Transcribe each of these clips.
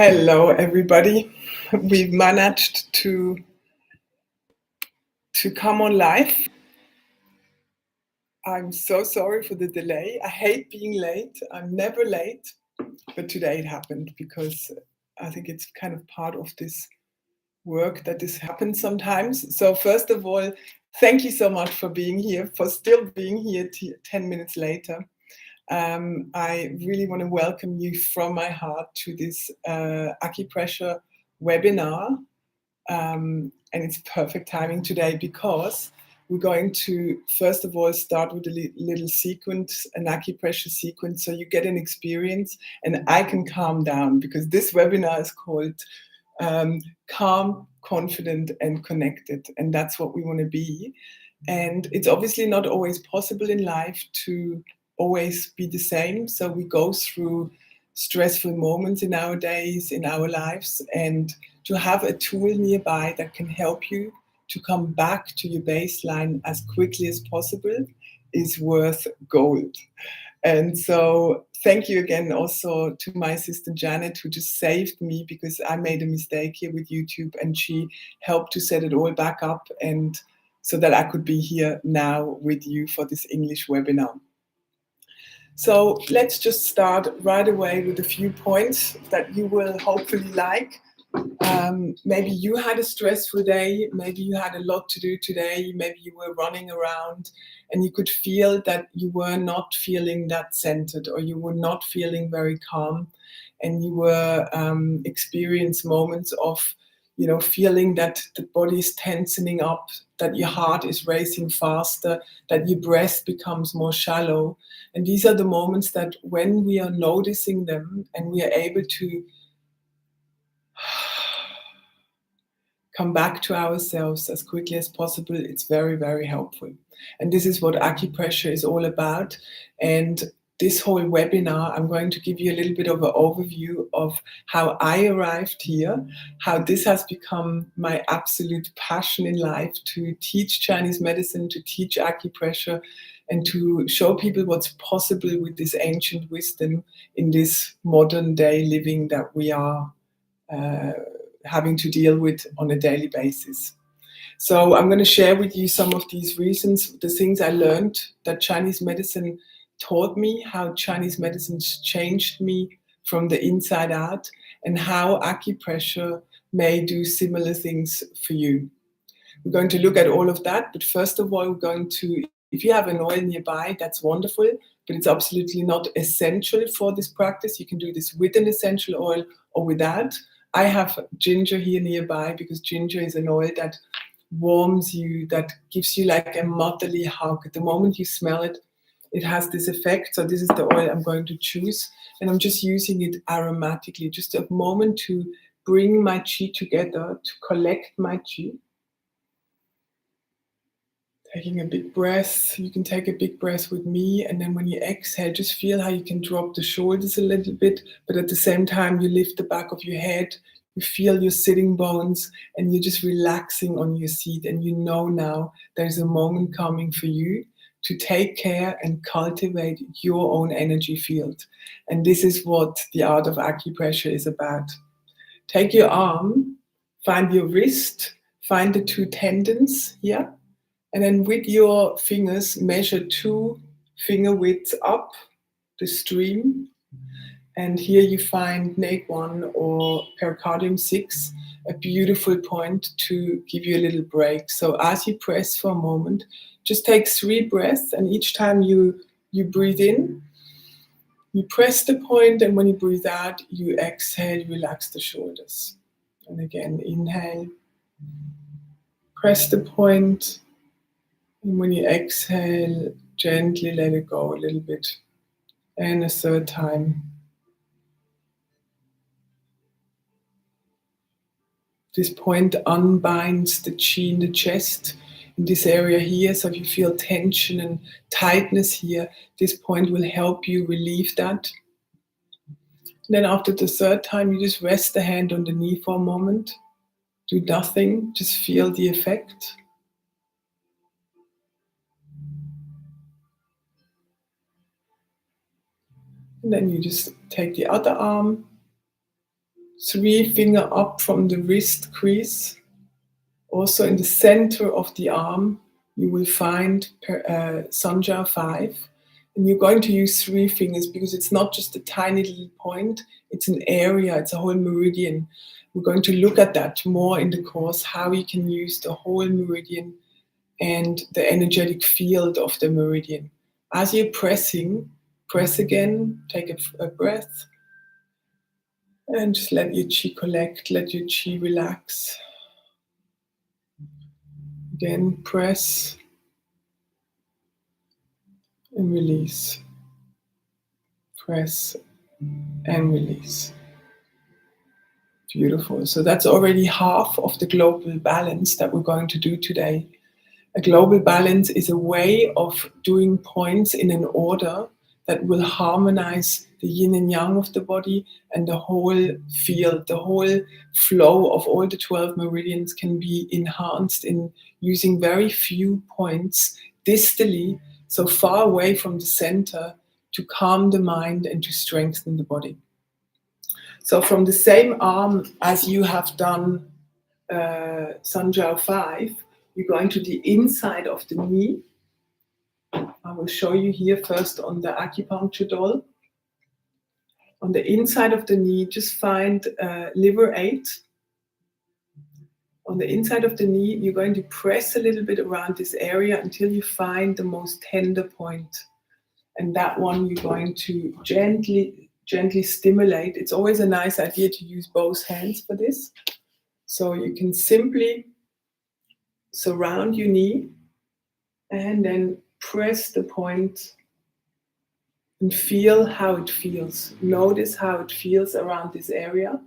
Hello, everybody. We've managed to come on live. I'm so sorry for the delay. I hate being late. I'm never late, but today it happened because I think it's kind of part of this work that this happens sometimes. So first of all, thank you so much for being here, for still being here 10 minutes later. I really want to welcome you from my heart to this Acupressure webinar. And it's perfect timing today because we're going to, first of all, start with a little sequence, an acupressure sequence, so you get an experience and I can calm down, because this webinar is called Calm, Confident and Connected. And that's what we want to be. And it's obviously not always possible in life to always be the same. So we go through stressful moments in our days, in our lives, and to have a tool nearby that can help you to come back to your baseline as quickly as possible is worth gold. And so thank you again also to my assistant Janet, who just saved me because I made a mistake here with YouTube, and she helped to set it all back up, and so that I could be here now with you for this English webinar. So let's just start right away with a few points that you will hopefully like. Maybe you had a stressful day, maybe you had a lot to do today, maybe you were running around and you could feel that you were not feeling that centered, or you were not feeling very calm, and you were experience moments of feeling that the body is tensing up, that your heart is racing faster, that your breath becomes more shallow. And these are the moments that when we are noticing them and we are able to come back to ourselves as quickly as possible, it's very, very helpful. And this is what acupressure is all about. And this whole webinar, I'm going to give you a little bit of an overview of how I arrived here, how this has become my absolute passion in life, to teach Chinese medicine, to teach acupressure, and to show people what's possible with this ancient wisdom in this modern day living that we are having to deal with on a daily basis. So I'm going to share with you some of these reasons, the things I learned that Chinese medicine taught me, how Chinese medicine changed me from the inside out, and how acupressure may do similar things for you. We're going to look at all of that, but first of all, we're going to, if you have an oil nearby, that's wonderful, but it's absolutely not essential for this practice. You can do this with an essential oil or without. I have ginger here nearby because ginger is an oil that warms you, that gives you like a motherly hug. The moment you smell it, it has this effect. So this is the oil I'm going to choose, and I'm just using it aromatically, just a moment to bring my qi together, to collect my qi. Taking a big breath. You can take a big breath with me, and then when you exhale, just feel how you can drop the shoulders a little bit, but at the same time you lift the back of your head. You feel your sitting bones, and you're just relaxing on your seat, and you know now there's a moment coming for you to take care and cultivate your own energy field. And this is what the art of acupressure is about. Take your arm, find your wrist, find the two tendons here. And then with your fingers, measure 2 finger widths up the stream. And here you find nape 1 or pericardium 6, a beautiful point to give you a little break. So as you press for a moment, just take 3 breaths, and each time you breathe in, you press the point, and when you breathe out, you exhale, relax the shoulders. And again, inhale, press the point, and when you exhale, gently let it go a little bit. And a third time. This point unbinds the qi in the chest, in this area here. So if you feel tension and tightness here, this point will help you relieve that. And then after the third time, you just rest the hand on the knee for a moment. Do nothing, just feel the effect. And then you just take the other arm, 3 finger up from the wrist crease. Also in the center of the arm, you will find Sanjaya 5. And you're going to use 3 fingers because it's not just a tiny little point, it's an area, it's a whole meridian. We're going to look at that more in the course, how you can use the whole meridian and the energetic field of the meridian. As you're pressing, press again, take a breath, and just let your chi collect, let your chi relax. Again, press and release. Press and release. Beautiful. So that's already half of the global balance that we're going to do today. A global balance is a way of doing points in an order that will harmonize the yin and yang of the body, and the whole field, the whole flow of all the 12 meridians can be enhanced in using very few points distally, so far away from the center, to calm the mind and to strengthen the body. So from the same arm as you have done Sanjaya 5, you're going to the inside of the knee. I will show you here first on the acupuncture doll. On the inside of the knee, just find liver 8. On the inside of the knee, you're going to press a little bit around this area until you find the most tender point. And that one you're going to gently stimulate. It's always a nice idea to use both hands for this. So you can simply surround your knee and then press the point and feel how it feels. Notice how it feels around this area.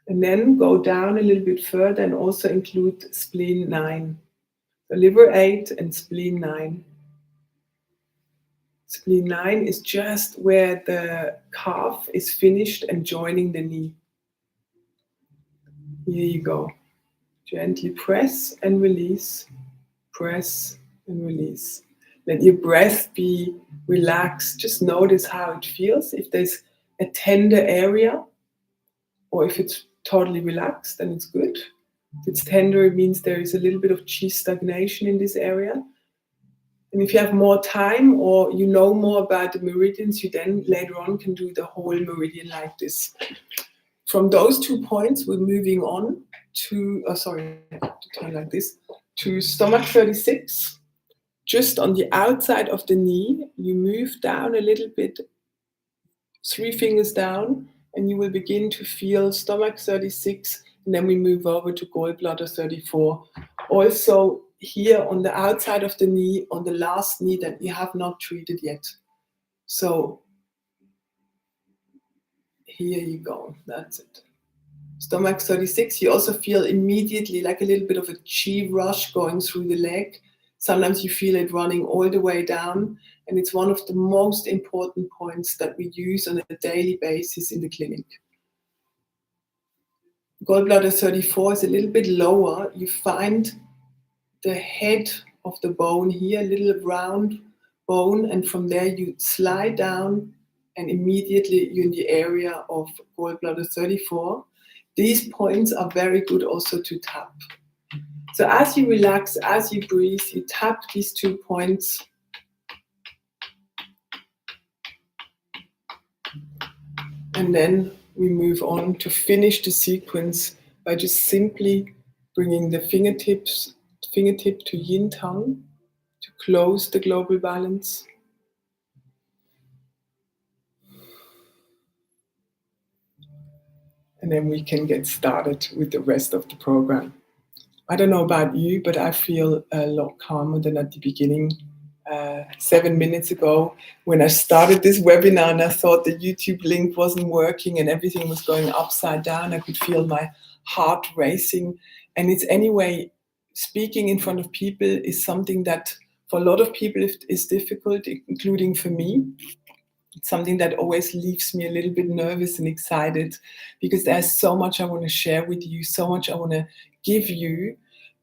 And then go down a little bit further and also include spleen 9. So liver 8 and spleen 9. Spleen 9 is just where the calf is finished and joining the knee. Here you go. Gently press and release. Press and release. Let your breath be relaxed. Just notice how it feels. If there's a tender area, or if it's totally relaxed, then it's good. If it's tender, it means there is a little bit of chi stagnation in this area. And if you have more time or you know more about the meridians, you then later on can do the whole meridian like this. From those 2 points, we're moving on to, to turn like this, to stomach 36. Just on the outside of the knee, you move down a little bit, 3 fingers down, and you will begin to feel stomach 36, and then we move over to gallbladder 34. Also here on the outside of the knee, on the last knee that we have not treated yet. So here you go, that's it. Stomach 36, you also feel immediately like a little bit of a chi rush going through the leg. Sometimes you feel it running all the way down, and it's one of the most important points that we use on a daily basis in the clinic. Gallbladder 34 is a little bit lower. You find the head of the bone here, a little round bone, and from there you slide down and immediately you're in the area of gallbladder 34. These points are very good also to tap. So as you relax, as you breathe, you tap these 2 points. And then we move on to finish the sequence by just simply bringing the fingertip to yin tongue to close the global balance. And then we can get started with the rest of the program. I don't know about you, but I feel a lot calmer than at the beginning. 7 minutes ago, when I started this webinar and I thought the YouTube link wasn't working and everything was going upside down, I could feel my heart racing. And it's anyway, speaking in front of people is something that for a lot of people is difficult, including for me. It's something that always leaves me a little bit nervous and excited because there's so much I want to share with you, so much I want to give you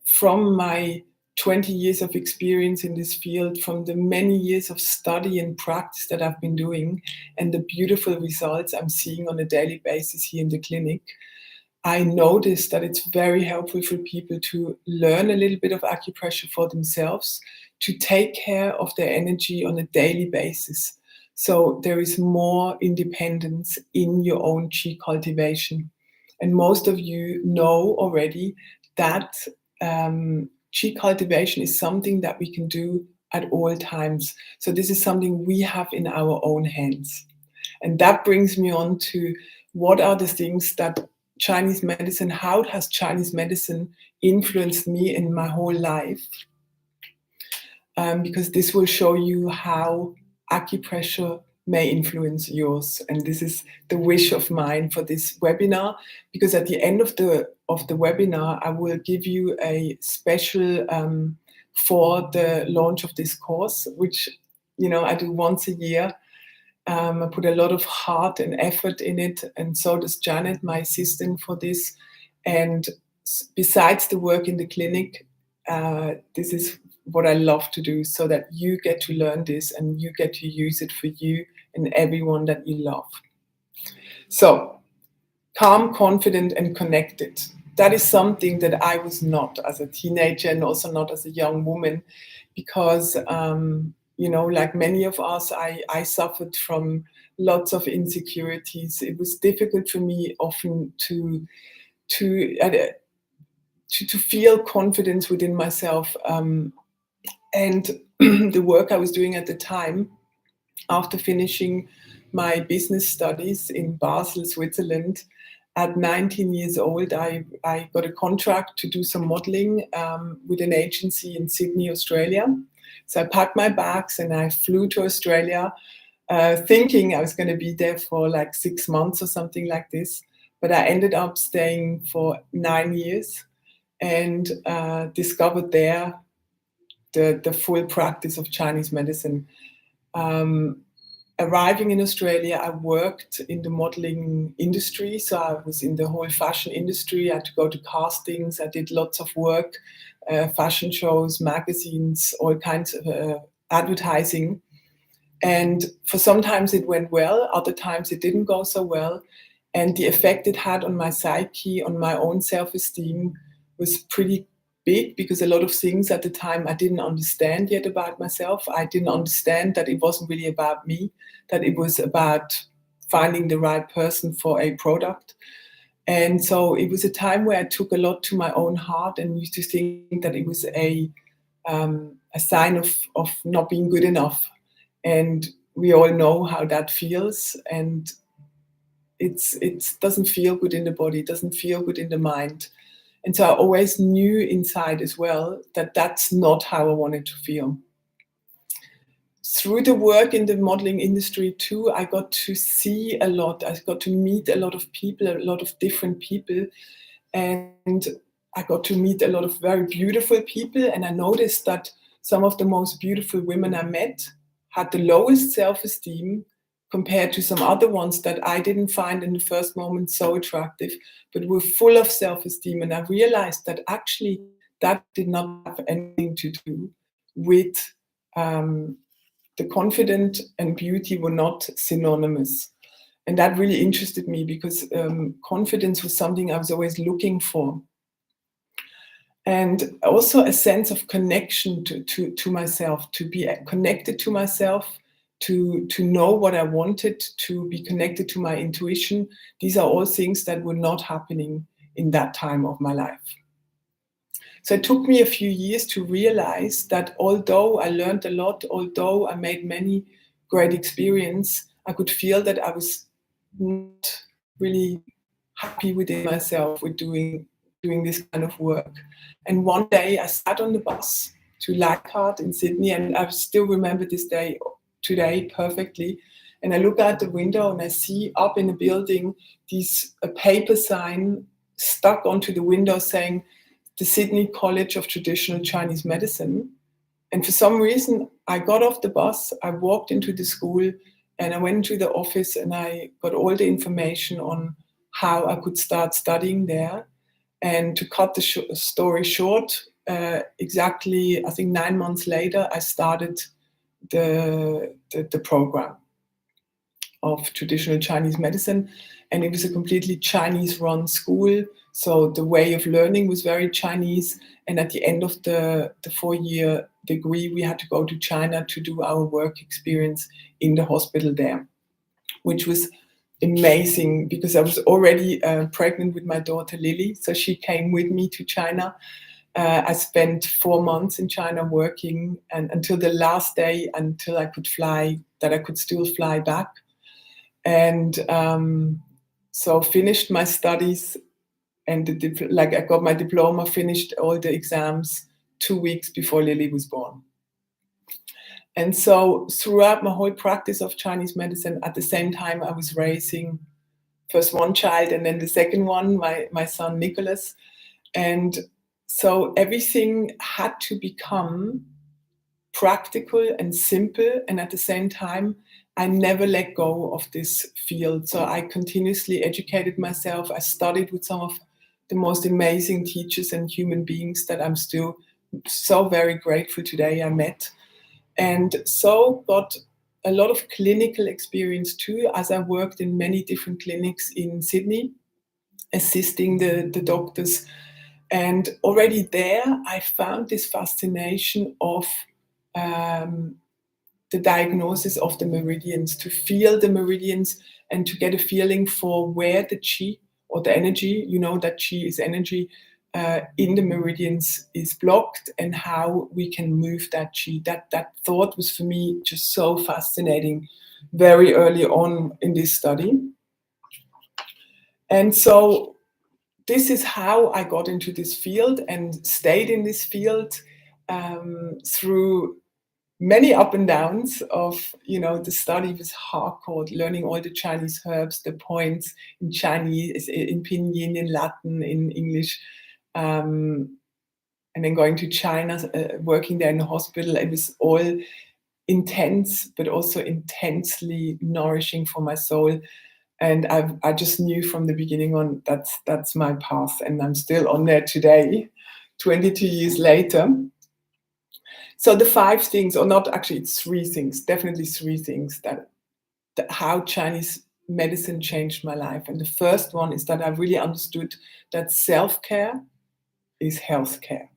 from my 20 years of experience in this field, from the many years of study and practice that I've been doing, and the beautiful results I'm seeing on a daily basis here in the clinic, I noticed that it's very helpful for people to learn a little bit of acupressure for themselves, to take care of their energy on a daily basis. So there is more independence in your own chi cultivation. And most of you know already that chi cultivation is something that we can do at all times. So this is something we have in our own hands. And that brings me on to what are the things that Chinese medicine, how has Chinese medicine influenced me in my whole life? Because this will show you how acupressure may influence yours. And this is the wish of mine for this webinar, because at the end of the webinar, I will give you a special for the launch of this course, which I do once a year. I put a lot of heart and effort in it, and so does Janet, my assistant, for this. And besides the work in the clinic, this is what I love to do, so that you get to learn this and you get to use it for you and everyone that you love. So, calm, confident, and connected. That is something that I was not as a teenager and also not as a young woman, because like many of us, I suffered from lots of insecurities. It was difficult for me often to feel confidence within myself. And the work I was doing at the time, after finishing my business studies in Basel, Switzerland, at 19 years old, I got a contract to do some modeling with an agency in Sydney, Australia. So I packed my bags and I flew to Australia, thinking I was going to be there for like 6 months or something like this. But I ended up staying for 9 years and discovered there the full practice of Chinese medicine. Arriving in Australia, I worked in the modeling industry. So I was in the whole fashion industry. I had to go to castings. I did lots of work, fashion shows, magazines, all kinds of advertising. And for sometimes it went well, other times it didn't go so well. And the effect it had on my psyche, on my own self-esteem, was pretty big, because a lot of things at the time I didn't understand yet about myself. I didn't understand that it wasn't really about me, that it was about finding the right person for a product. And so it was a time where I took a lot to my own heart and used to think that it was a sign of not being good enough. And we all know how that feels. And it doesn't feel good in the body, it doesn't feel good in the mind. And so I always knew inside as well that that's not how I wanted to feel. Through the work in the modeling industry too, I got to see a lot. I got to meet a lot of people, a lot of different people. And I got to meet a lot of very beautiful people. And I noticed that some of the most beautiful women I met had the lowest self-esteem compared to some other ones that I didn't find in the first moment so attractive, but were full of self-esteem. And I realized that actually that did not have anything to do with the confident and beauty were not synonymous. And that really interested me, because confidence was something I was always looking for. And also a sense of connection to myself, to be connected to myself, to know what I wanted, to be connected to my intuition. These are all things that were not happening in that time of my life. So it took me a few years to realize that although I learned a lot, although I made many great experiences, I could feel that I was not really happy within myself with doing this kind of work. And one day I sat on the bus to Leichhardt in Sydney, and I still remember this day today perfectly. And I look out the window and I see up in the building a paper sign stuck onto the window saying the Sydney College of Traditional Chinese Medicine. And for some reason, I got off the bus, I walked into the school, and I went to the office and I got all the information on how I could start studying there. And to cut the story short, exactly, I think 9 months later, I started the program of traditional Chinese medicine, and it was a completely Chinese-run school. So the way of learning was very Chinese. And at the end of the 4-year degree, we had to go to China to do our work experience in the hospital there, which was amazing because I was already pregnant with my daughter Lily. So she came with me to China. I spent 4 months in China working, and until the last day, until I could fly, that I could still fly back. And so finished my studies, and I got my diploma, finished all the exams 2 weeks before Lily was born. And so throughout my whole practice of Chinese medicine, at the same time, I was raising first one child and then the second one, my son Nicholas. And so everything had to become practical and simple. And at the same time, I never let go of this field. So I continuously educated myself. I studied with some of the most amazing teachers and human beings that I'm still so very grateful today I met. And so got a lot of clinical experience too, as I worked in many different clinics in Sydney, assisting the doctors. And already there, I found this fascination of the diagnosis of the meridians, to feel the meridians and to get a feeling for where the chi or the energy, you know that chi is energy, in the meridians is blocked, and how we can move that chi. That thought was for me just so fascinating very early on in this study. And so this is how I got into this field and stayed in this field through many up and downs of, the study was hardcore, learning all the Chinese herbs, the points in Chinese, in Pinyin, in Latin, in English, and then going to China, working there in the hospital. It was all intense, but also intensely nourishing for my soul. And I just knew from the beginning on that's my path, and I'm still on there today, 22 years later. So the 5 things, or not actually, it's 3 things, definitely 3 things that how Chinese medicine changed my life. And the first one is that I really understood that self-care is healthcare.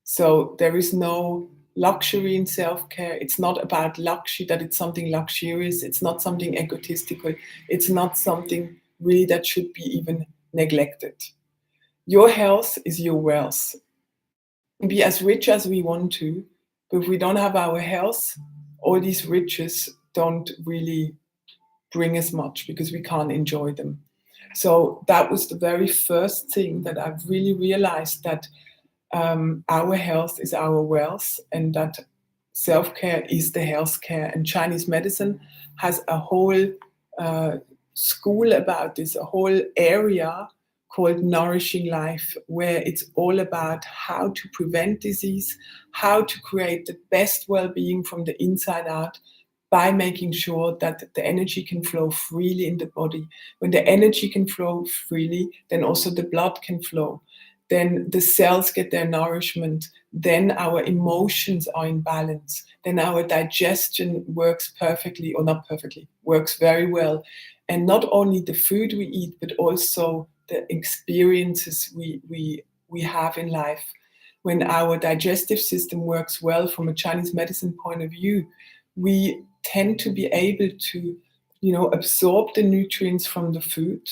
So there is no luxury in self-care. It's not about luxury, that it's something luxurious. It's not something egotistical. It's not something really that should be even neglected. Your health is your wealth. We can be as rich as we want to, but if we don't have our health, all these riches don't really bring us much because we can't enjoy them. So that was the very first thing that I've really realized, that our health is our wealth, and that self-care is the healthcare. And Chinese medicine has a whole school about this, a whole area called Nourishing Life, where it's all about how to prevent disease, how to create the best well-being from the inside out, by making sure that the energy can flow freely in the body. When the energy can flow freely, then also the blood can flow. Then the cells get their nourishment. Then our emotions are in balance. Then our digestion works perfectly, or not perfectly, works very well. And not only the food we eat, but also the experiences we have in life. When our digestive system works well from a Chinese medicine point of view, we tend to be able to, absorb the nutrients from the food,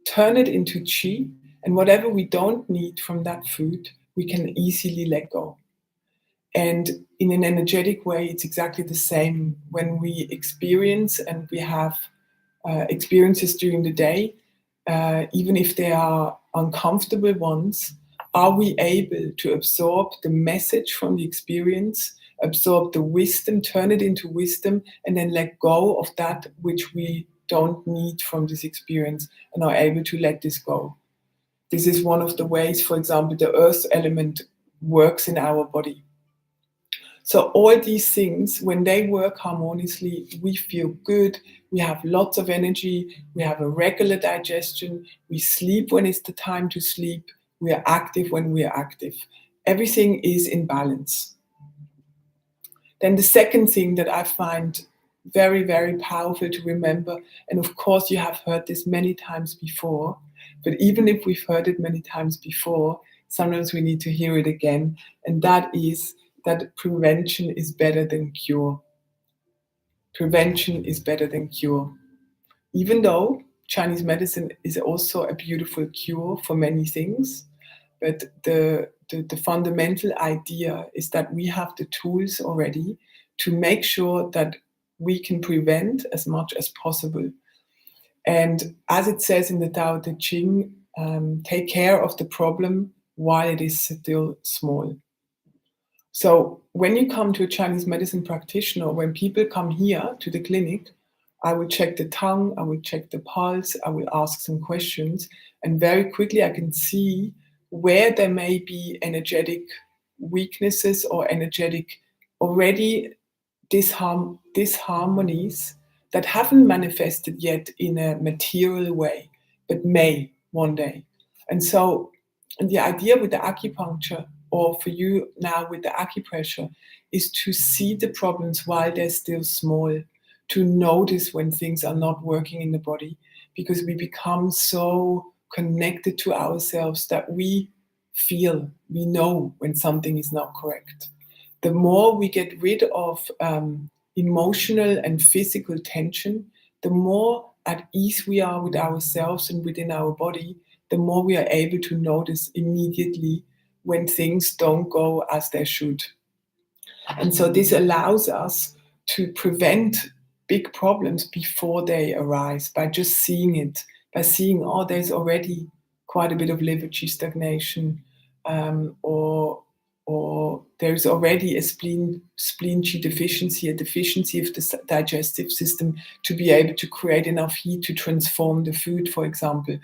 turn it into qi, and whatever we don't need from that food, we can easily let go. And in an energetic way, it's exactly the same when we experience, and we have experiences during the day, even if they are uncomfortable ones. Are we able to absorb the message from the experience, absorb the wisdom, turn it into wisdom, and then let go of that which we don't need from this experience, and are able to let this go? This is one of the ways, for example, the earth element works in our body. So all these things, when they work harmoniously, we feel good, we have lots of energy, we have a regular digestion, we sleep when it's the time to sleep, we are active when we are active. everything is in balance. Then the second thing that I find very, very powerful to remember, and of course you have heard this many times before, but even if we've heard it many times before, sometimes we need to hear it again, and that is that prevention is better than cure. Prevention is better than cure. Even though Chinese medicine is also a beautiful cure for many things, but the fundamental idea is that we have the tools already to make sure that we can prevent as much as possible. And as it says in the Tao Te Ching, take care of the problem while it is still small. So when you come to a Chinese medicine practitioner, when people come here to the clinic, I will check the tongue, I will check the pulse, I will ask some questions, and very quickly I can see where there may be energetic weaknesses or energetic already disharmonies that haven't manifested yet in a material way, but may one day. And so the idea with the acupuncture, or for you now with the acupressure, is to see the problems while they're still small, to notice when things are not working in the body, because we become so connected to ourselves that we know when something is not correct. The more we get rid of emotional and physical tension, the more at ease we are with ourselves and within our body, the more we are able to notice immediately when things don't go as they should. And so this allows us to prevent big problems before they arise by just seeing it, by seeing, oh, there's already quite a bit of liver qi stagnation, or there's already a spleen qi deficiency, a deficiency of the digestive system to be able to create enough heat to transform the food, for example.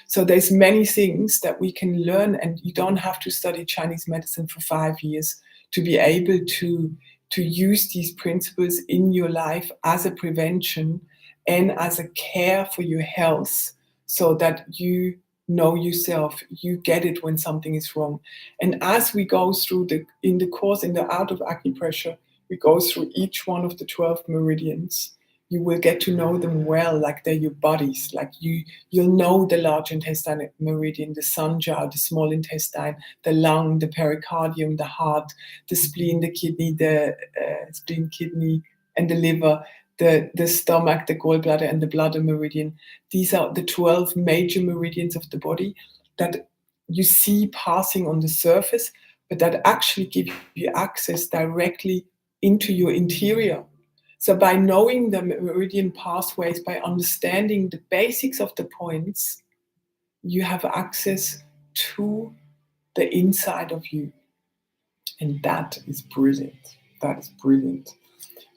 So there's many things that we can learn, and you don't have to study Chinese medicine for 5 years to be able to use these principles in your life as a prevention and as a care for your health, so that you know yourself, you get it when something is wrong. And as we go through in the course, in the Art of Acupressure, we go through each one of the 12 meridians. You will get to know them well, like they're your bodies. Like you'll know the large intestine meridian, the sunjiao, the small intestine, the lung, the pericardium, the heart, the spleen, the kidney, kidney, and the liver, the stomach, the gallbladder, and the bladder meridian. These are the 12 major meridians of the body that you see passing on the surface, but that actually give you access directly into your interior. So by knowing the meridian pathways, by understanding the basics of the points, you have access to the inside of you. And that is brilliant. That is brilliant.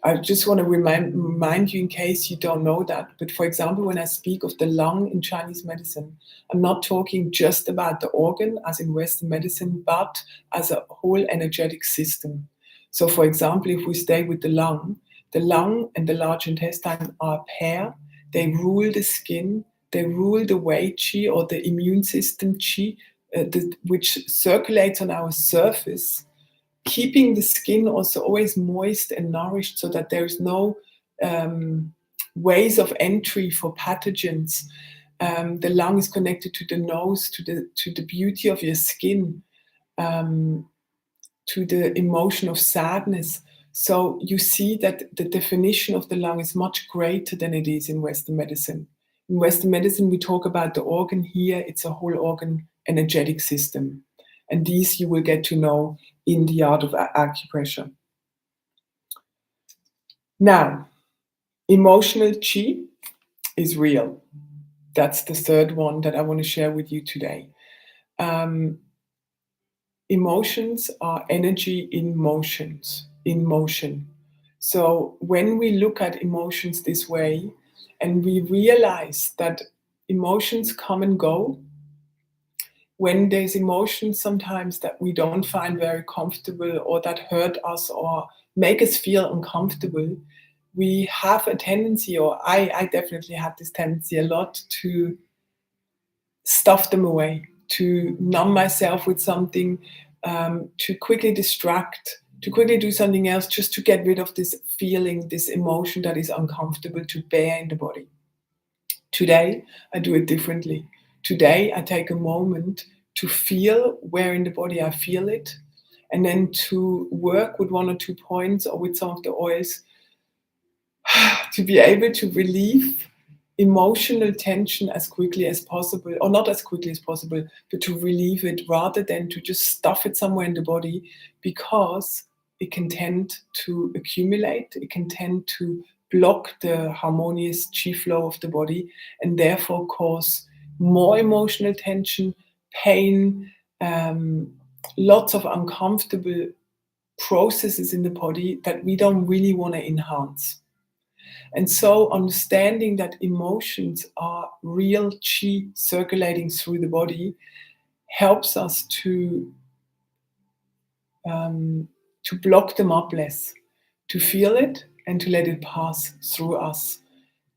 I just want to remind you, in case you don't know that, but for example, when I speak of the lung in Chinese medicine, I'm not talking just about the organ as in Western medicine, but as a whole energetic system. So for example, if we stay with the lung and the large intestine are a pair. They rule the skin, they rule the Wei qi, or the immune system qi, which circulates on our surface, keeping the skin also always moist and nourished, so that there is no ways of entry for pathogens. The lung is connected to the nose, to the beauty of your skin, to the emotion of sadness. So you see that the definition of the lung is much greater than it is in Western medicine. In Western medicine, we talk about the organ. Here, it's a whole organ energetic system. And these you will get to know in the Art of Acupressure. Now, emotional qi is real. That's the third one that I want to share with you today. Emotions are energy in motion. So when we look at emotions this way, and we realize that emotions come and go, when there's emotions sometimes that we don't find very comfortable, or that hurt us or make us feel uncomfortable, we have a tendency, or I definitely had this tendency a lot, to stuff them away, to numb myself with something, to quickly distract, to quickly do something else, just to get rid of this feeling, this emotion that is uncomfortable to bear in the body. Today, I do it differently. Today, I take a moment to feel where in the body I feel it, and then to work with 1 or 2 points or with some of the oils to be able to relieve emotional tension as quickly as possible, or not as quickly as possible, but to relieve it rather than to just stuff it somewhere in the body, because it can tend to accumulate, it can tend to block the harmonious chi flow of the body, and therefore cause more emotional tension, pain, lots of uncomfortable processes in the body that we don't really want to enhance. And so, understanding that emotions are real chi circulating through the body helps us to block them up less, to feel it and to let it pass through us,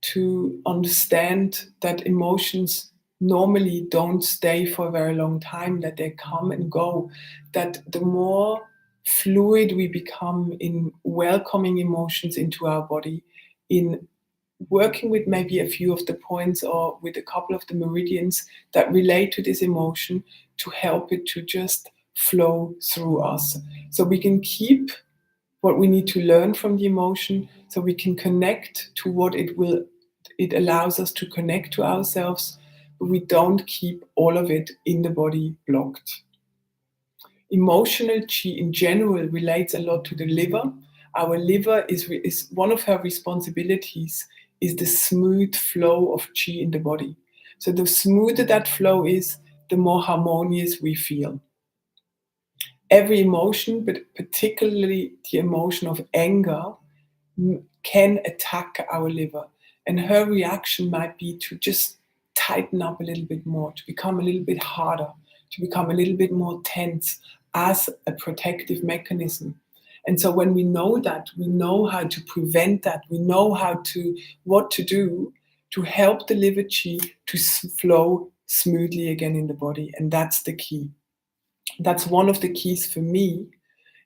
to understand that emotions normally don't stay for a very long time, that they come and go, that the more fluid we become in welcoming emotions into our body, in working with maybe a few of the points or with a couple of the meridians that relate to this emotion, to help it to just flow through us. So we can keep what we need to learn from the emotion, so we can connect to what it allows us to connect to ourselves, but we don't keep all of it in the body blocked. Emotional chi in general relates a lot to the liver. Our liver is one of her responsibilities is the smooth flow of chi in the body. So the smoother that flow is, the more harmonious we feel. Every emotion, but particularly the emotion of anger, can attack our liver. And her reaction might be to just tighten up a little bit more, to become a little bit harder, to become a little bit more tense as a protective mechanism. And so when we know that, we know how to prevent that, we know what to do to help the liver chi to flow smoothly again in the body. And that's the key. That's one of the keys for me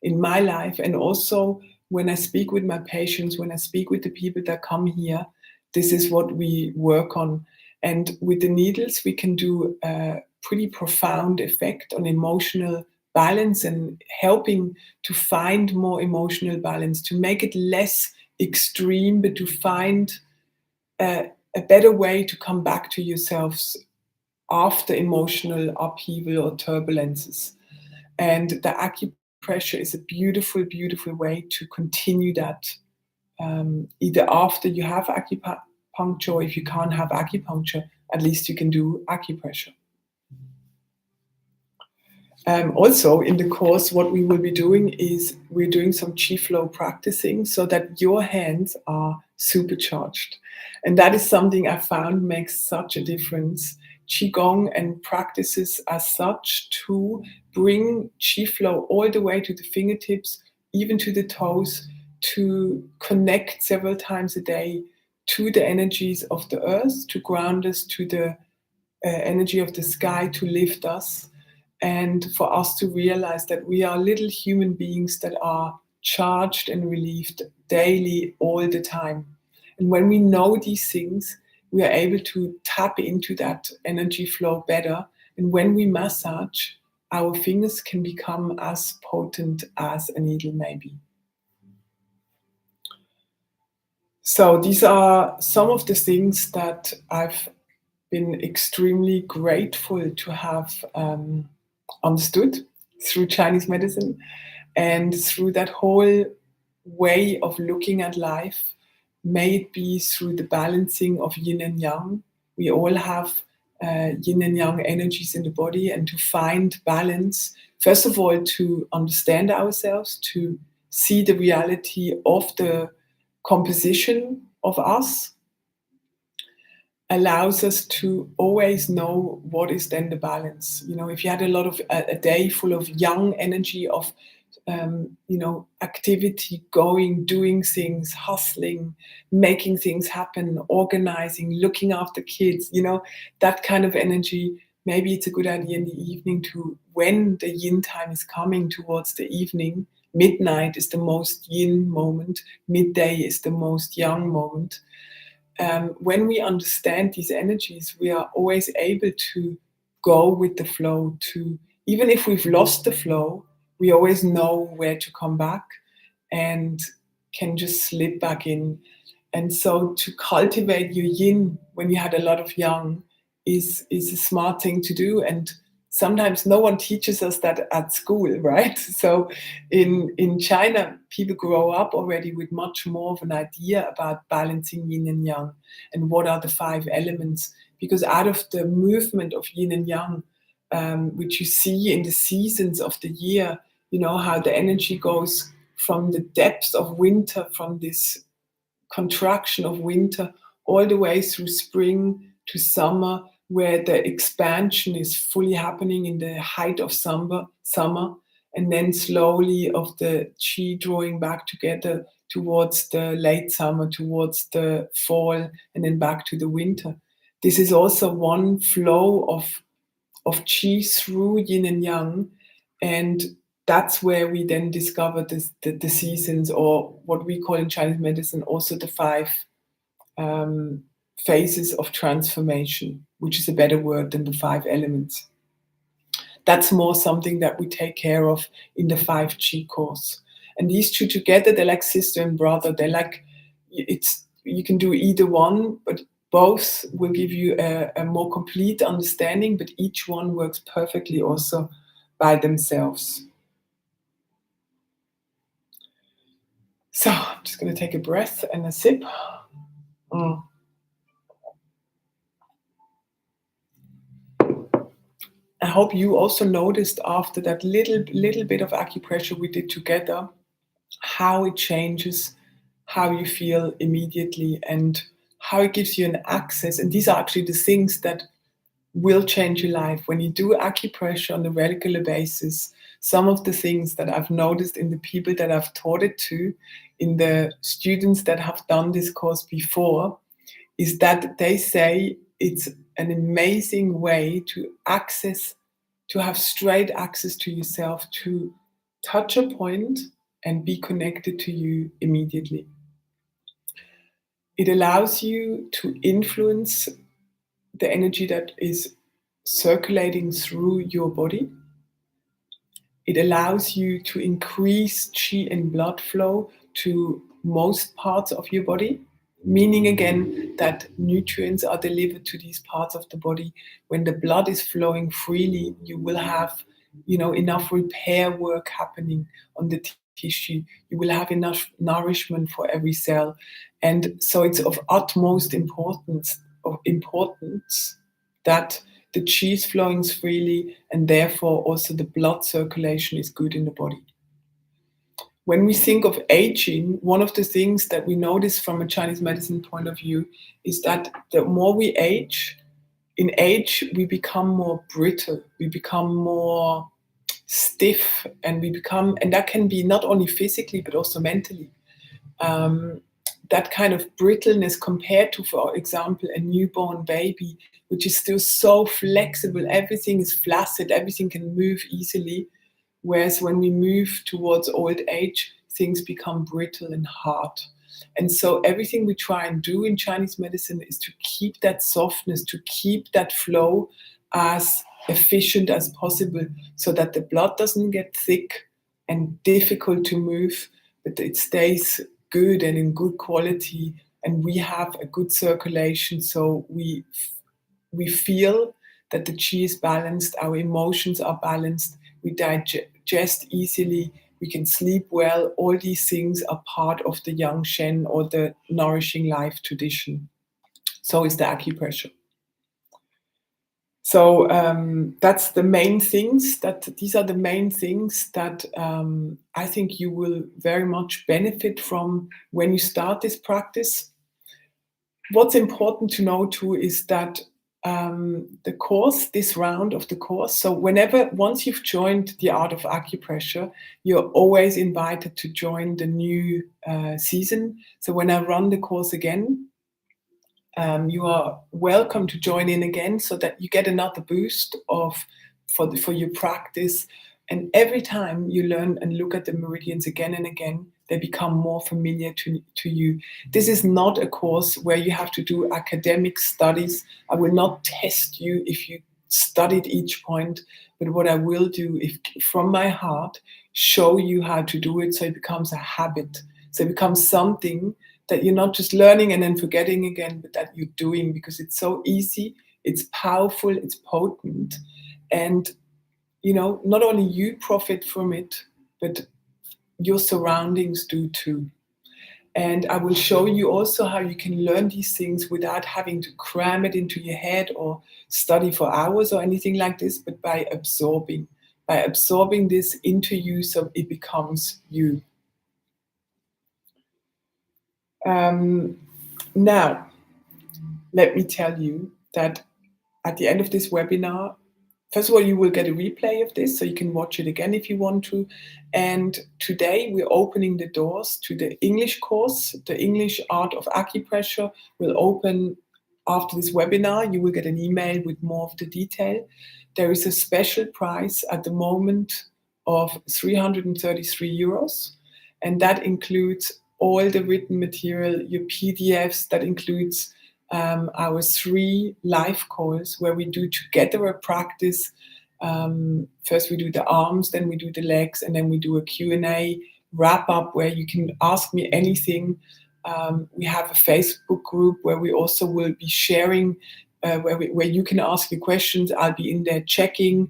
in my life. And also when I speak with my patients, when I speak with the people that come here, this is what we work on. And with the needles, we can do a pretty profound effect on emotional balance and helping to find more emotional balance, to make it less extreme, but to find a better way to come back to yourselves after emotional upheaval or turbulences. And the acupressure is a beautiful, beautiful way to continue that, either after you have acupuncture, or if you can't have acupuncture, at least you can do acupressure. Also, in the course, what we will be doing is we're doing some chi flow practicing so that your hands are supercharged. And that is something I found makes such a difference. Qigong and practices as such to bring chi flow all the way to the fingertips, even to the toes, to connect several times a day to the energies of the earth, to ground us, to the energy of the sky, to lift us, and for us to realize that we are little human beings that are charged and relieved daily, all the time. And when we know these things, we are able to tap into that energy flow better. And when we massage, our fingers can become as potent as a needle may be. So these are some of the things that I've been extremely grateful to have understood through Chinese medicine and through that whole way of looking at life. May it be through the balancing of yin and yang. We all have yin and yang energies in the body, and to find balance, first of all, to understand ourselves, to see the reality of the composition of us, allows us to always know what is then the balance. You know, if you had a day full of yang energy, of activity, going, doing things, hustling, making things happen, organizing, looking after kids, that kind of energy maybe it's a good idea in the evening to, when the yin time is coming towards the evening, midnight is the most yin moment, midday is the most yang moment. When we understand these energies, we are always able to go with the flow. To, even if we've lost the flow, we always know where to come back and can just slip back in. And so to cultivate your yin when you had a lot of yang is a smart thing to do. And sometimes no one teaches us that at school, right? So in China, people grow up already with much more of an idea about balancing yin and yang and what are the five elements. Because out of the movement of yin and yang, which you see in the seasons of the year, you know how the energy goes from the depths of winter, from this contraction of winter, all the way through spring to summer, where the expansion is fully happening in the height of summer, and then slowly of the chi drawing back together towards the late summer, towards the fall, and then back to the winter. This is also one flow of chi through yin and yang, and that's where we then discover the seasons, or what we call in Chinese medicine also the five phases of transformation, which is a better word than the five elements. That's more something that we take care of in the 5G course. And these two together, they're like sister and brother. They're like, it's, you can do either one, but both will give you a more complete understanding, but each one works perfectly also by themselves. So I'm just going to take a breath and a sip. I hope you also noticed after that little bit of acupressure we did together, how it changes how you feel immediately and how it gives you an access. And these are actually the things that will change your life. When you do acupressure on a regular basis, some of the things that I've noticed in the people that I've taught it to, in the students that have done this course before, is that they say it's an amazing way to access, to have straight access to yourself, to touch a point and be connected to you immediately. It allows you to influence the energy that is circulating through your body. It allows you to increase chi and blood flow to most parts of your body, meaning again that nutrients are delivered to these parts of the body. When the blood is flowing freely, you will have, you know, enough repair work happening on the tissue. You will have enough nourishment for every cell. And so it's of utmost importance that the chi is flowing freely, and therefore also the blood circulation is good in the body. When we think of aging, one of the things that we notice from a Chinese medicine point of view is that the more we age, in age we become more brittle, we become more stiff, and that can be not only physically but also mentally. That kind of brittleness compared to, for example, a newborn baby, which is still so flexible, everything is flaccid, everything can move easily. Whereas when we move towards old age, things become brittle and hard. And so everything we try and do in Chinese medicine is to keep that softness, to keep that flow as efficient as possible, so that the blood doesn't get thick and difficult to move, but it stays good and in good quality, and we have a good circulation, so we feel that the chi is balanced, our emotions are balanced, we digest easily, we can sleep well. All these things are part of the Yang Shen, or the nourishing life tradition. So is the acupressure. So that's the main things. These are the main things that I think you will very much benefit from when you start this practice. What's important to know too is that the course, this round of the course, so once you've joined the Art of Acupressure, you're always invited to join the new season. So when I run the course again, you are welcome to join in again so that you get another boost for your practice. And every time you learn and look at the meridians again and again, they become more familiar to you. This is not a course where you have to do academic studies. I will not test you if you studied each point, but what I will do, if from my heart, show you how to do it so it becomes a habit. So it becomes something that you're not just learning and then forgetting again, but that you're doing, because it's so easy, it's powerful, it's potent. And not only you profit from it, but your surroundings do too. And I will show you also how you can learn these things without having to cram it into your head or study for hours or anything like this, but by absorbing this into you so it becomes you. Now, let me tell you that at the end of this webinar, first of all, you will get a replay of this, so you can watch it again if you want to. And today we're opening the doors to the English course. The English Art of Acupressure will open after this webinar. You will get an email with more of the detail. There is a special price at the moment of 333 euros, and that includes all the written material, your PDFs, that includes our 3 live calls where we do together a practice. First we do the arms, then we do the legs, and then we do a Q&A wrap up where you can ask me anything. We have a Facebook group where we also will be sharing, where you can ask your questions. I'll be in there checking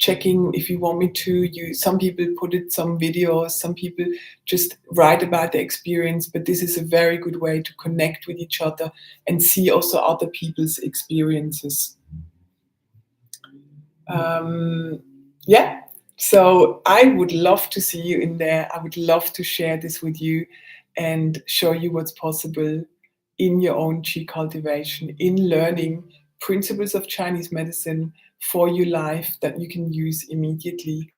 if you want me to. Some people put it, some videos, some people just write about the experience, but this is a very good way to connect with each other and see also other people's experiences. Yeah, so I would love to see you in there. I would love to share this with you and show you what's possible in your own qi cultivation, in learning principles of Chinese medicine for your life that you can use immediately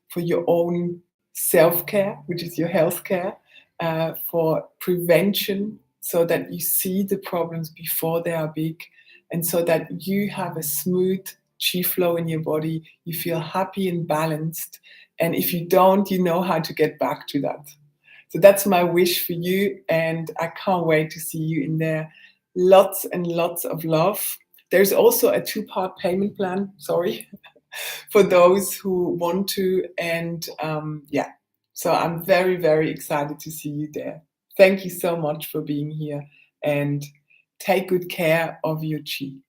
for your own self-care, which is your healthcare, for prevention, so that you see the problems before they are big, and so that you have a smooth qi flow in your body, you feel happy and balanced. And if you don't, you know how to get back to that. So that's my wish for you, and I can't wait to see you in there. Lots and lots of love. There's also a 2-part payment plan, sorry, for those who want to. And yeah, so I'm very, very excited to see you there. Thank you so much for being here, and take good care of your qi.